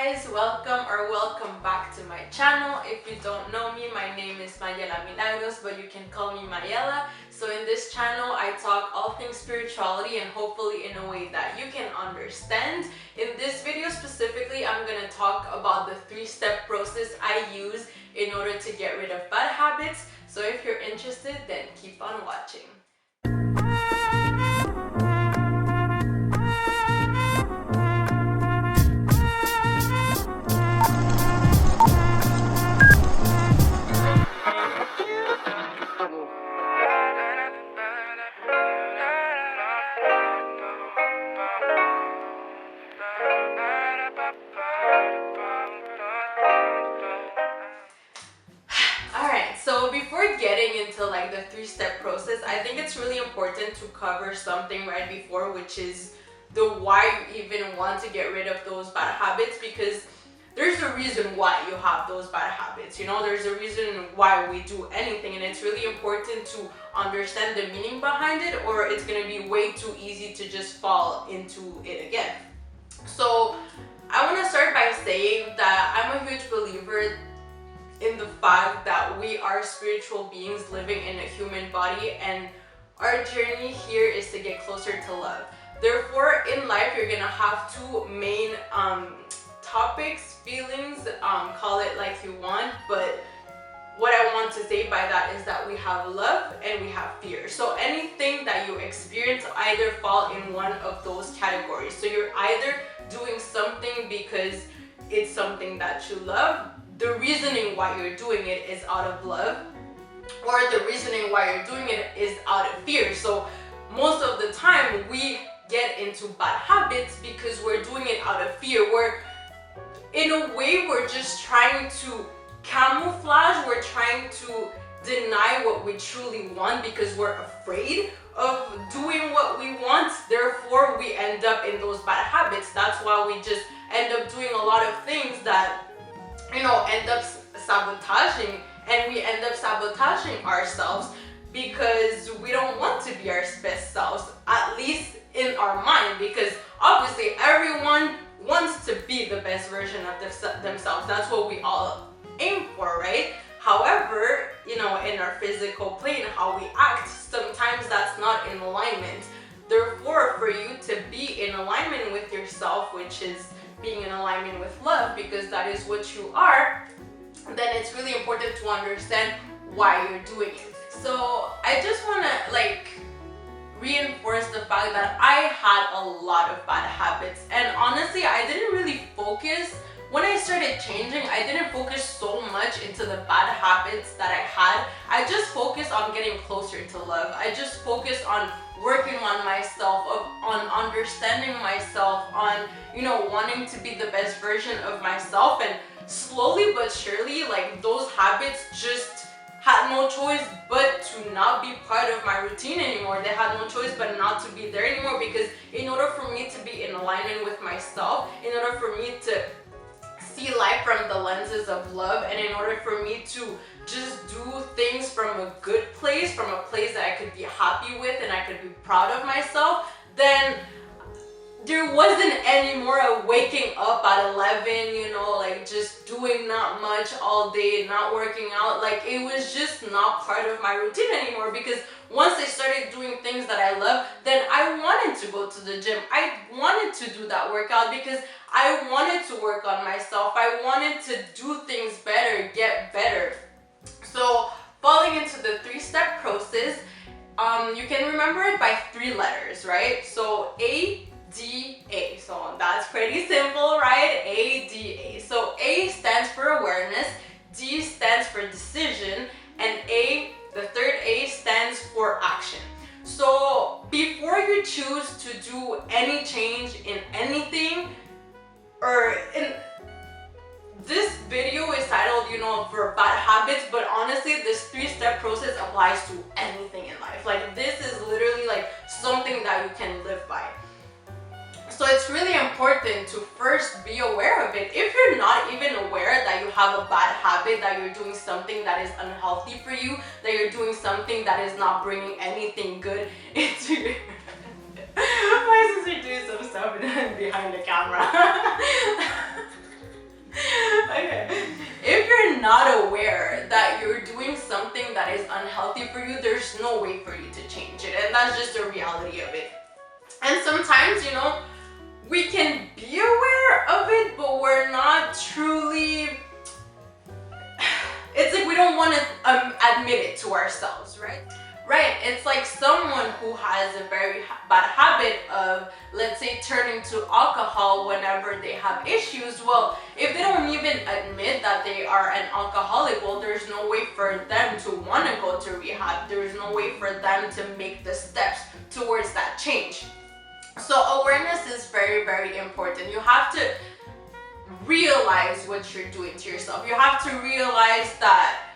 guys, welcome back to my channel. If you don't know me, my name is Mayela Milagros, but you can call me Mayela. So in this channel, I talk all things spirituality and hopefully in a way that you can understand. In this video specifically, I'm gonna talk about the 3-step process I use in order to get rid of bad habits. So if you're interested, then keep on watching. So before getting into like the 3-step process, I think it's really important to cover something right before, which is the why you even want to get rid of those bad habits, because there's a reason why you have those bad habits. You know, there's a reason why we do anything, and it's really important to understand the meaning behind it, or it's going to be way too easy to just fall into it again. So I want to start by saying that I'm a huge believer in the fact that we are spiritual beings living in a human body, and our journey here is to get closer to love. Therefore, in life, you're gonna have two main topics, feelings, call it like you want, but what I want to say by that is that we have love and we have fear. So anything that you experience either fall in one of those categories. So you're either doing something because it's something that you love, the reasoning why you're doing it is out of love, or the reasoning why you're doing it is out of fear. So most of the time we get into bad habits because we're doing it out of fear. We're, in a way, we're just trying to camouflage, we're trying to deny what we truly want because we're afraid of doing what we want. Therefore, we end up in those bad habits. That's why we just end up doing a lot of things that, you know, end up sabotaging, and we end up sabotaging ourselves because we don't want to be our best selves, at least in our mind, because obviously everyone wants to be the best version of themselves. That's what we all aim for, right? However, you know, in our physical plane, how we act, sometimes that's not in alignment. Therefore, for you to be in alignment with yourself, which is being in alignment with love, because that is what you are, then it's really important to understand why you're doing it. So I just want to reinforce the fact that I had a lot of bad habits, and honestly I didn't really focus when I started changing. I didn't focus so much into the bad habits that I had. I just focused on getting closer to love. I just focused on working on myself, on understanding myself, on, you know, wanting to be the best version of myself. And slowly but surely, like, those habits just had no choice but to not be part of my routine anymore. They had no choice but not to be there anymore, because in order for me to be in alignment with myself, in order for me to see life from the lenses of love, and in order for me to just do things from a good place, from a place that I could be happy with and I could be proud of myself, then there wasn't any more of waking up at 11, you know, like just doing not much all day, not working out. Like, it was just not part of my routine anymore, because once I started doing things that I love, then I wanted to go to the gym. I wanted to do that workout because I wanted to work on myself. I wanted to do things better, get better. So falling into the 3-step process, you can remember it by 3 letters, right? So ADA. So that's pretty simple, right? ADA. So A stands for awareness, D stands for decision, and the third A stands for action. So before you choose to do any change in anything, or in this video is titled, you know, for bad habits, but honestly this 3-step process applies to anything in life. Like, this is literally like something that you can live by. So it's really important to first be aware of it. If you're not even aware that you have a bad habit, that you're doing something that is unhealthy for you, that you're doing something that is not bringing anything good into your my sister doing some stuff behind the camera. unhealthy for you, there's no way for you to change it. And that's just the reality of it. And sometimes, we can be aware of it, but we're not truly, it's like we don't want to admit it to ourselves, right? Right, it's like someone who has a very bad habit of, let's say, turning to alcohol whenever they have issues. Well, if they don't even admit that they are an alcoholic, well, there's no way for them to want to go to rehab. There's no way for them to make the steps towards that change. So awareness is very, very important. You have to realize what you're doing to yourself. You have to realize that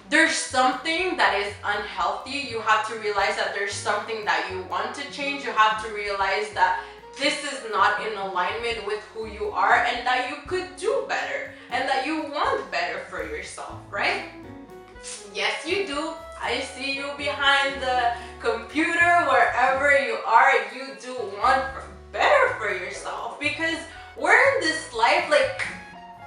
there's something that is unhealthy. You have to realize that there's something that you want to change. You have to realize that this is not in alignment with who you are, and that you could do better, and that you want better for yourself, right? Yes, you do. I see you behind the computer, wherever you are. You do want better for yourself, because we're in this life, like,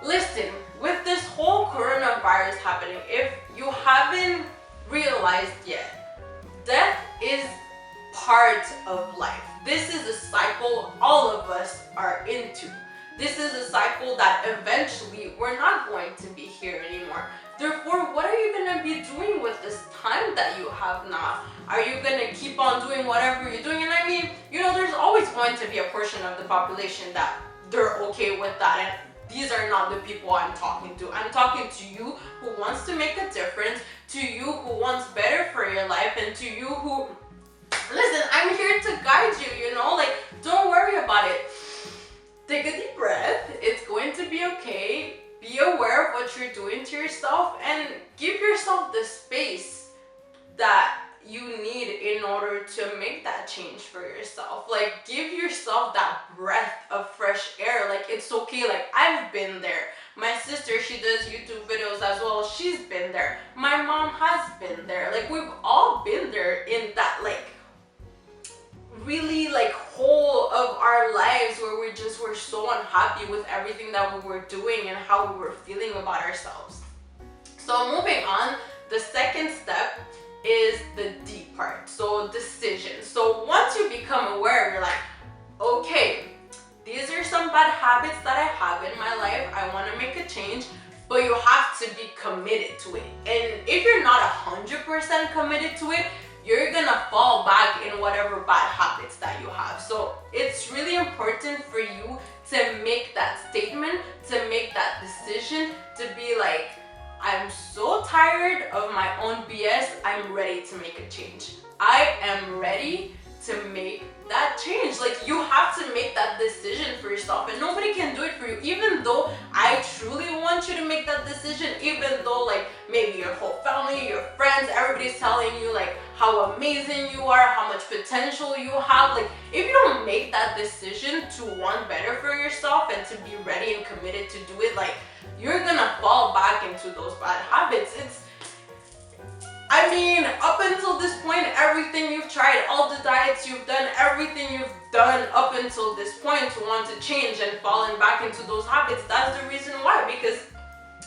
listen, with this whole coronavirus happening, if you haven't realized yet, death is part of life. This is a cycle all of us are into. This is a cycle that eventually we're not going to be here anymore. Therefore, what are you going to be doing with this time that you have now? Are you going to keep on doing whatever you're doing? And I mean, there's always going to be a portion of the population that they're okay with that, and these are not the people I'm talking to. I'm talking to you who wants to make a difference, to you who wants better for your life, and to you who, listen, I'm here to guide you, like, don't worry about it. Take a deep breath. It's going to be okay. Be aware of what you're doing to yourself, and give yourself the space that you need in order to make that change for yourself. Like, give yourself that breath of fresh air. Like, it's okay. Like, I've been there. My sister, she does YouTube videos as well. She's been there. My mom has been there. Like, we've all been there in that, like, really, like, whole of our lives where we just were so unhappy with everything that we were doing and how we were feeling about ourselves. So moving on, the second step is the deep part. So decision. So once you become aware, you're like, okay, these are some bad habits that I have in my life. I want to make a change, but you have to be committed to it. And if you're not 100% committed to it, you're gonna fall back in whatever bad habits that you have. So it's really important for you to make that statement, to make that decision, to be like, I'm so tired of my own BS, I'm ready to make a change. I am ready to make that change. Like, you have to make that decision for yourself, and nobody can do it for you. Even though I truly want you to make that decision, even though, like, maybe your whole family, your friends, everybody's telling you, like, how amazing you are, how much potential you have. Like, if you don't make that decision to want better for yourself and to be ready and committed to do it, like, you're gonna fall back into those bad habits. I mean, up until this point, everything you've tried, all the diets you've done, everything you've done up until this point to want to change and falling back into those habits, that's the reason why, because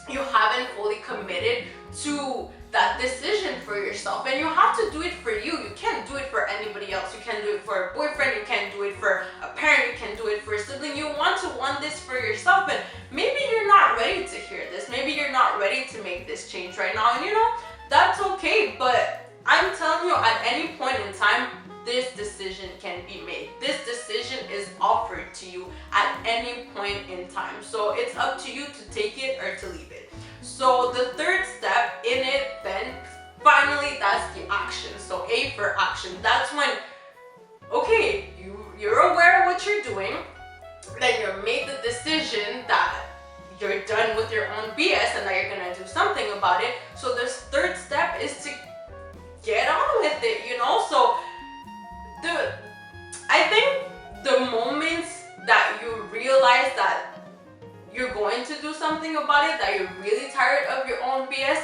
you haven't fully committed to that decision for yourself. And you have to do it for you. You can't do it for anybody else. You can't do it for a boyfriend. You can't do it for a parent. You can't do it for a sibling. You want this for yourself. And maybe you're not ready to hear this. Maybe you're not ready to make this change right now. And that's okay. But I'm telling you, at any point in time, this decision can be made. This decision is offered to you at any point in time. So it's up to you to take it or to leave it. So the third step in it, then finally, that's the action. So A for action. That's when, okay, you're aware of what you're doing, then you made the decision that you're done with your own BS and that you're gonna do something about it. So this third step is to get on with it, So I think the moments that you realize that you're going to do something about it, that you're really tired of your own BS,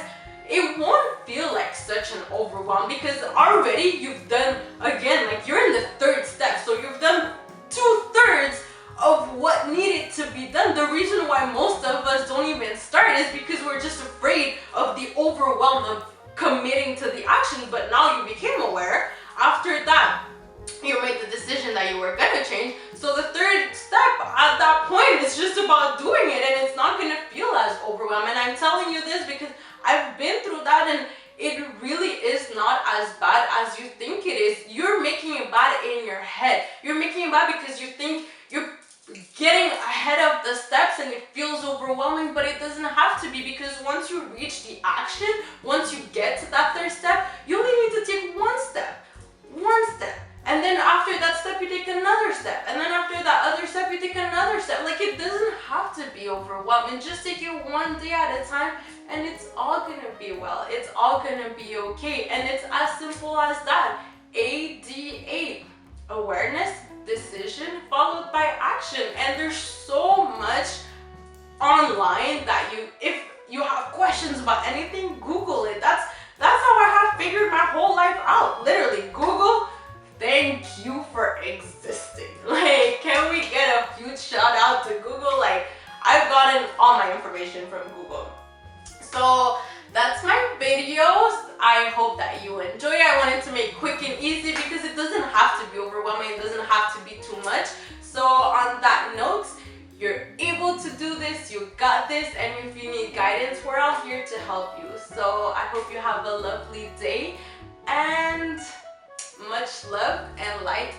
it won't feel like such an overwhelm, because already you've done, again, like, you're in the third step, so you've done 2/3 of what needed to be done. The reason why most of us don't even start is because we're just afraid of the overwhelm of committing to the actions, but now you became aware. After that, you made the decision that you were gonna change. So the third step at that point is just about doing it, and it's not gonna feel as overwhelming. I'm telling you this because I've been through that, and it really is not as bad as you think it is. You're making it bad in your head. You're making it bad because you think you're getting ahead of the steps and it feels overwhelming, but it doesn't have to be, because once you reach the action, once you get to that third step, you only need to take one step. And then after that step, you take another step. And then after that other step, you take another step. Like, it doesn't have to be overwhelming. Just take it one day at a time, and it's all gonna be well. It's all gonna be okay. And it's as simple as that. ADA. Awareness, decision, followed by action. And there's so much online that if you have questions about anything, Google it. That's how I have figured my whole life out. Literally, Google, thank you for existing. Like, can we get a huge shout out to Google? Like, I've gotten all my information from Google. So that's my videos. I hope that you enjoy. I wanted to make quick and easy because it doesn't have to be overwhelming. It doesn't have to be too much. So on that note, you're able to do this. You got this. And if you need guidance, we're all here to help you. So I hope you have a lovely day, and much love and light